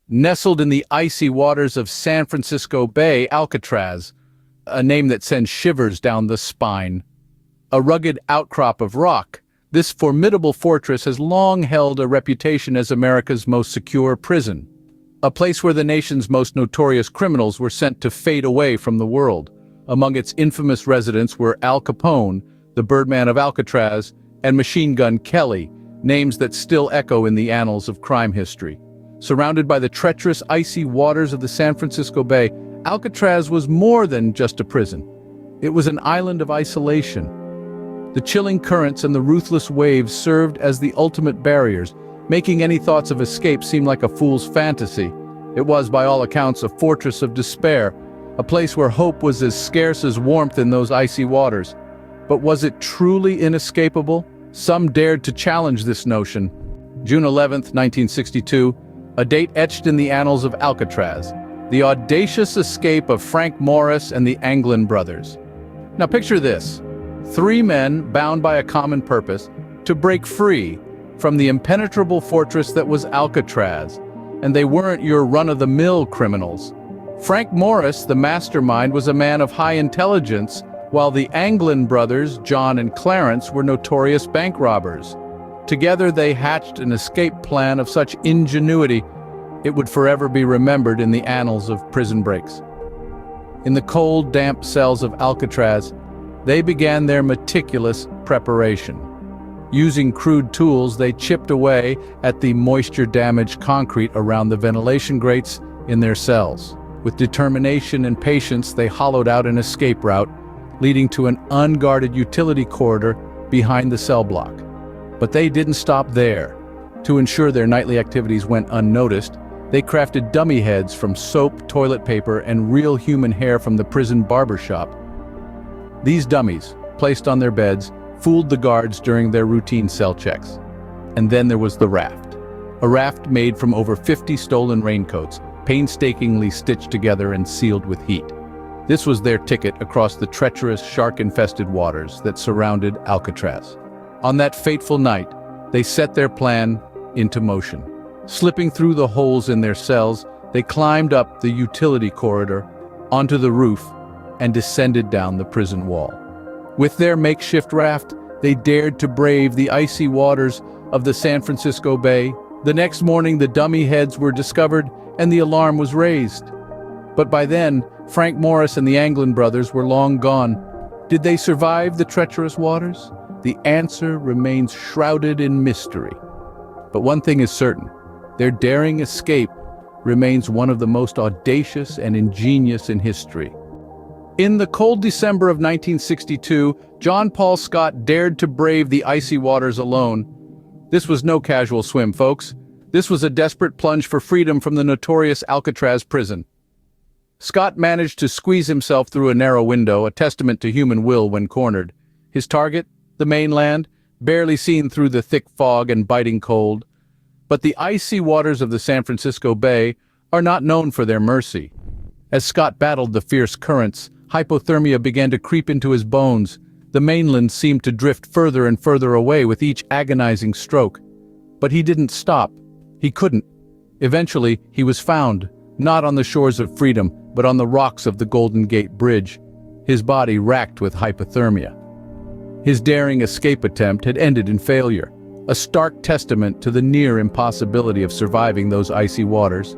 Nestled in the icy waters of San Francisco Bay, Alcatraz, a name that sends shivers down the spine. A rugged outcrop of rock, this formidable fortress has long held a reputation as America's most secure prison, a place where the nation's most notorious criminals were sent to fade away from the world. Among its infamous residents were Al Capone, the Birdman of Alcatraz, and Machine Gun Kelly, names that still echo in the annals of crime history. Surrounded by the treacherous, icy waters of the San Francisco Bay, Alcatraz was more than just a prison. It was an island of isolation. The chilling currents and the ruthless waves served as the ultimate barriers, making any thoughts of escape seem like a fool's fantasy. It was, by all accounts, a fortress of despair, a place where hope was as scarce as warmth in those icy waters. But was it truly inescapable? Some dared to challenge this notion. June 11th, 1962, a date etched in the annals of Alcatraz, the audacious escape of Frank Morris and the Anglin brothers. Now picture this, 3 men bound by a common purpose to break free from the impenetrable fortress that was Alcatraz, and they weren't your run-of-the-mill criminals. Frank Morris, the mastermind, was a man of high intelligence, while the Anglin brothers, John and Clarence, were notorious bank robbers. Together they hatched an escape plan of such ingenuity, it would forever be remembered in the annals of prison breaks. In the cold, damp cells of Alcatraz, they began their meticulous preparation. Using crude tools, they chipped away at the moisture-damaged concrete around the ventilation grates in their cells. With determination and patience, they hollowed out an escape route, leading to an unguarded utility corridor behind the cell block. But they didn't stop there. To ensure their nightly activities went unnoticed, they crafted dummy heads from soap, toilet paper, and real human hair from the prison barbershop. These dummies, placed on their beds, fooled the guards during their routine cell checks. And then there was the raft. A raft made from over 50 stolen raincoats, painstakingly stitched together and sealed with heat. This was their ticket across the treacherous, shark-infested waters that surrounded Alcatraz. On that fateful night, they set their plan into motion. Slipping through the holes in their cells, they climbed up the utility corridor, onto the roof, and descended down the prison wall. With their makeshift raft, they dared to brave the icy waters of the San Francisco Bay. The next morning, the dummy heads were discovered, and the alarm was raised. But by then, Frank Morris and the Anglin brothers were long gone. Did they survive the treacherous waters? The answer remains shrouded in mystery. But one thing is certain, their daring escape remains one of the most audacious and ingenious in history. In the cold December of 1962, John Paul Scott dared to brave the icy waters alone. This was no casual swim, folks. This was a desperate plunge for freedom from the notorious Alcatraz prison. Scott managed to squeeze himself through a narrow window, a testament to human will when cornered. His target, the mainland, barely seen through the thick fog and biting cold. But the icy waters of the San Francisco Bay are not known for their mercy. As Scott battled the fierce currents, hypothermia began to creep into his bones. The mainland seemed to drift further and further away with each agonizing stroke. But he didn't stop. He couldn't. Eventually, he was found, not on the shores of freedom, but on the rocks of the Golden Gate Bridge, his body racked with hypothermia. His daring escape attempt had ended in failure, a stark testament to the near impossibility of surviving those icy waters.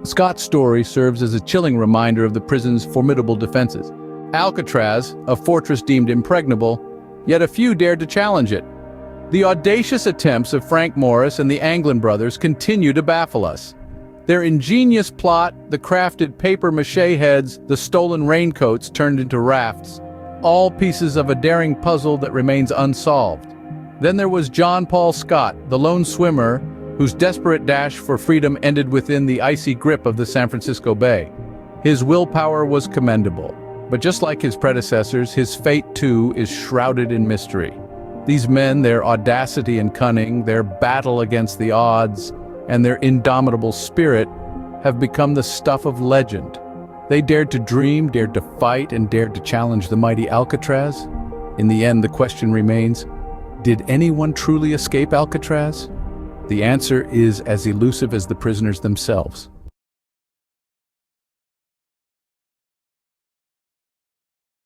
Scott's story serves as a chilling reminder of the prison's formidable defenses. Alcatraz, a fortress deemed impregnable, yet a few dared to challenge it. The audacious attempts of Frank Morris and the Anglin brothers continue to baffle us. Their ingenious plot, the crafted papier-mâché heads, the stolen raincoats turned into rafts, all pieces of a daring puzzle that remains unsolved. Then there was John Paul Scott, the lone swimmer, whose desperate dash for freedom ended within the icy grip of the San Francisco Bay. His willpower was commendable, but just like his predecessors, his fate too is shrouded in mystery. These men, their audacity and cunning, their battle against the odds, and their indomitable spirit have become the stuff of legend. They dared to dream, dared to fight, and dared to challenge the mighty Alcatraz. In the end, the question remains, did anyone truly escape Alcatraz? The answer is as elusive as the prisoners themselves.